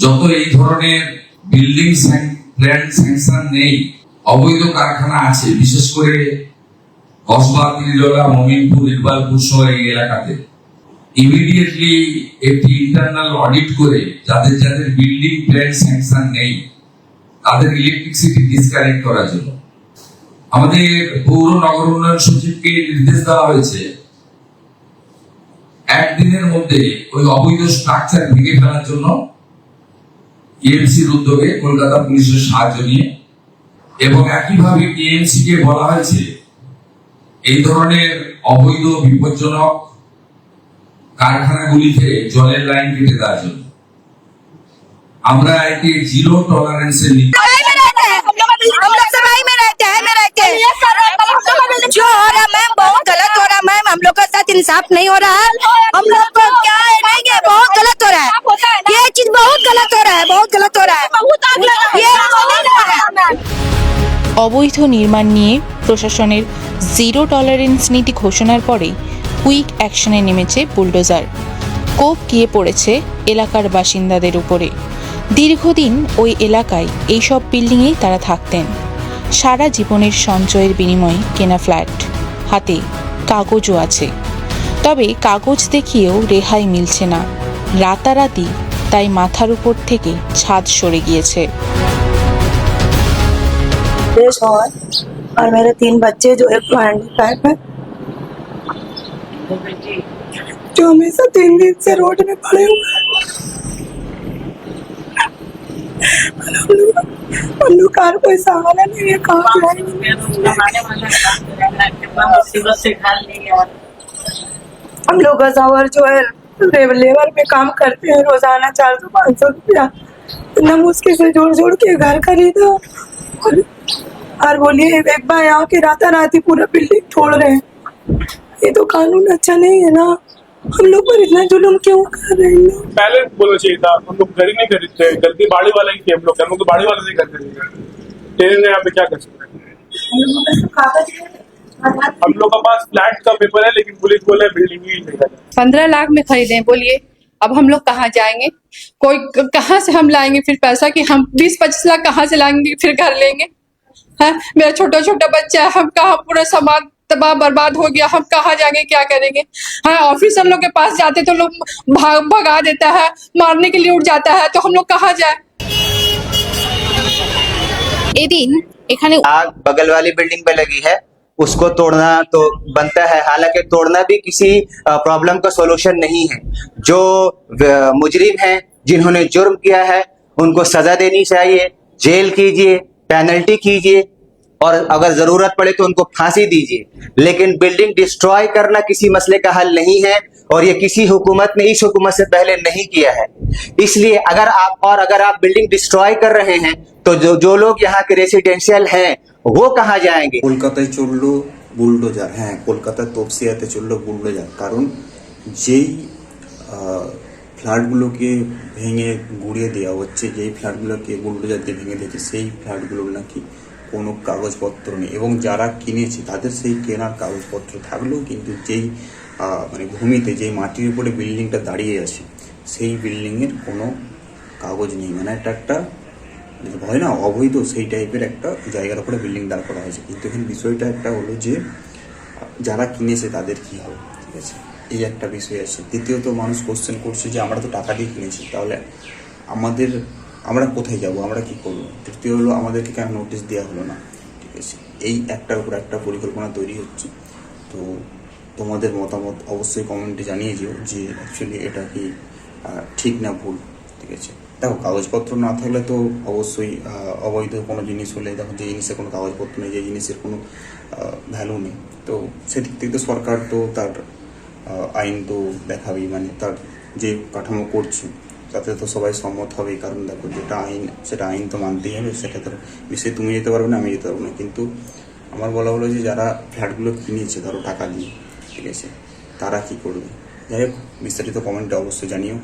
যত এই ধরনের বিল্ডিং প্ল্যান স্যাংশন নেই, অবৈধ কারখানা আছে, বিশেষ করে কসবা, তিলজলা, মমিনপুর, ইকবালপুর সহ এই এলাকাতে ইমিডিয়েটলি একটি ইন্টারনাল অডিট করে যাদের যাদের বিল্ডিং প্ল্যান স্যাংশন নেই তাদের ইলেকট্রিসিটি ডিসকানেক্ট করার জন্য আমাদের পৌর নগর উন্নয়ন সচিবকে নির্দেশ দেওয়া হয়েছে একদিনের মধ্যে ওই অবৈধ স্ট্রাকচার ভেঙে ফেলার জন্য টিএমসির উদ্যোগে কলকাতা পুলিশের সাহায্য নিয়ে, এবং একইভাবে টিএমসি কে বলা হয়েছে এই ধরনের অবৈধ বিপজ্জনক কারখানাগুলিতে জলের লাইন কেটে দেওয়ার জন্য। আমরা একে জিরো টলারেন্সের নীতি जो हो रहा मैम बहुत गलत हो रहा मैम, हम लोग के साथ इंसाफ नहीं हो रहा है। हम लोग को क्या है नहीं ये बहुत गलत हो रहा है, ये चीज बहुत गलत हो रहा है, बहुत गलत हो रहा है, ये नहीं हो रहा है। অবৈধ নির্মাণ নিয়ে প্রশাসনের জিরো টলারেন্স নীতি ঘোষণার পরে কুইক অ্যাকশনে নেমেছে বুলডোজার। কোপ গিয়ে পড়েছে এলাকার বাসিন্দাদের উপরে। দীর্ঘদিন ওই এলাকায় এইসব বিল্ডিংয়েই তারা থাকতেন। সারা জীবনের সঞ্চয়ের বিনিময়ে কেনা ফ্ল্যাট, হাতে কাগজও আছে, তবে কাগজ দেখিয়েও রেহাই মিলছে না। রাতারাতি তাই মাথার উপর থেকে ছাদ সরে গিয়েছে। और मेरे 3 बच्चे जो एक हैंडीकैप है, जो हमेशा 3 दिन से रोड में पड़े हुए हैं। हम लोग कार कोई सहारा नहीं है, कहाँ हम लोग गजावर जो है लेबर में काम करते हैं, रोजाना 400-500 रुपया इतना मुश्किल से जोड़ जोड़ के घर खरीदा, और बोलिए एक बार यहाँ के राताराती पूरा बिल्डिंग छोड़ रहे हैं। ये तो कानून अच्छा नहीं है ना, हम लोग पर इतना जुल्म क्यों कर रहे हैं लोग? पहले बोलना चाहिए था, हम लोग घर ही नहीं खरीदते, गलती बाड़ी वाला ही थी, हम लोग तो बाड़ी वाले नहीं करते थे, ने यहाँ पे क्या कर सकते हैं। हम लोग का पास फ्लैट का पेपर है, लेकिन पुलिस बोले बिल्डिंग ही नहीं है। 15 लाख में खरीदे, बोलिए अब हम लोग कहाँ जाएंगे? कोई कहाँ से हम लाएंगे फिर पैसा कि हम 20-25 लाख कहाँ से लाएंगे फिर घर लेंगे? है मेरा छोटा छोटा बच्चा है, हम कहाँ, पूरा समाज तबाह बर्बाद हो गया, हम कहाँ जाएंगे, क्या करेंगे? हाँ, ऑफिसर लोग के पास जाते तो लोग भगा देता है, मारने के लिए उठ जाता है, तो हम लोग कहाँ जाए? এদিন এখানে आग बगल वाली बिल्डिंग पे लगी है, उसको तोड़ना तो बनता है, हालांकि तोड़ना भी किसी प्रॉब्लम का सॉल्यूशन नहीं है। जो मुजरिम हैं, जिन्होंने जुर्म किया है, उनको सजा देनी चाहिए, जेल कीजिए, पेनल्टी कीजिए, और अगर जरूरत पड़े तो उनको फांसी दीजिए। लेकिन बिल्डिंग डिस्ट्रॉय करना किसी मसले का हल नहीं है, और ये किसी हुकूमत ने इस हुकूमत से पहले नहीं किया है। इसलिए अगर आप बिल्डिंग डिस्ट्रॉय कर रहे हैं तो जो लोग यहाँ के रेसिडेंशियल हैं वो कहाँ जाएंगे? কলকাতায় চললো বুলডোজার, হ্যাঁ কলকাতার তপসিয়াতে চললো বুলডোজার, কারণ যেই ফ্ল্যাটগুলোকে ভেঙে গুঁড়িয়ে দেওয়া হচ্ছে, যেই ফ্ল্যাটগুলোকে বুলডোজার দিয়ে ভেঙে দিয়েছে, সেই ফ্ল্যাটগুলোর নাকি কোনো কাগজপত্র নেই, এবং যারা কিনেছে তাদের সেই কেনার কাগজপত্র থাকলেও কিন্তু যেই মানে ভূমিতে, যেই মাটির উপরে বিল্ডিংটা দাঁড়িয়ে আছে, সেই বিল্ডিংয়ের কোনো কাগজ নেই। মানে একটা হয় না অবৈধ, সেই টাইপের একটা জায়গার উপরে বিল্ডিং দাঁড় করা হয়েছে। কিন্তু এখানে বিষয়টা একটা হলো যে যারা কিনেছে তাদের কি হবে, ঠিক আছে, এই একটা বিষয় আছে। দ্বিতীয়ত মানুষ কোশ্চেন করছে যে আমরা তো টাকা দিয়ে কিনেছি, তাহলে আমরা কোথায় যাব, আমরা কি করবো? তৃতীয় হলো আমাদেরকে কেন নোটিশ দেওয়া হলো না, ঠিক আছে। এই একটার উপর একটা পরিকল্পনা তৈরি হচ্ছে। তো তোমাদের মতামত অবশ্যই কমেন্টে জানিয়ে দিও যে অ্যাকচুয়ালি এটা কি ঠিক না ভুল, ঠিক আছে। দেখো, কাগজপত্র না থাকলে তো অবশ্যই অবৈধ কোনো জিনিস হলে, দেখো যে জিনিসের কোনো কাগজপত্র নেই, যে জিনিসের কোনো ভ্যালু নেই, তো সেদিক থেকে তো সরকার তো তার আইন তো দেখাবেই, মানে তার যে কাঠামো করছে তাতে তো সবাই সম্মত হবেই। কারণ দেখো, যেটা আইন সেটা আইন তো মানতেই হবে, সেটা তো বিষয়ে তুমি যেতে পারবে না, আমি যেতে পারবো না। কিন্তু আমার বলা হলো যে যারা ফ্ল্যাটগুলো কিনেছে ধরো টাকা দিয়ে, ঠিক আছে, তারা কি করবে? যাই হোক, বিস্তারিত কমেন্টে অবশ্যই জানিও।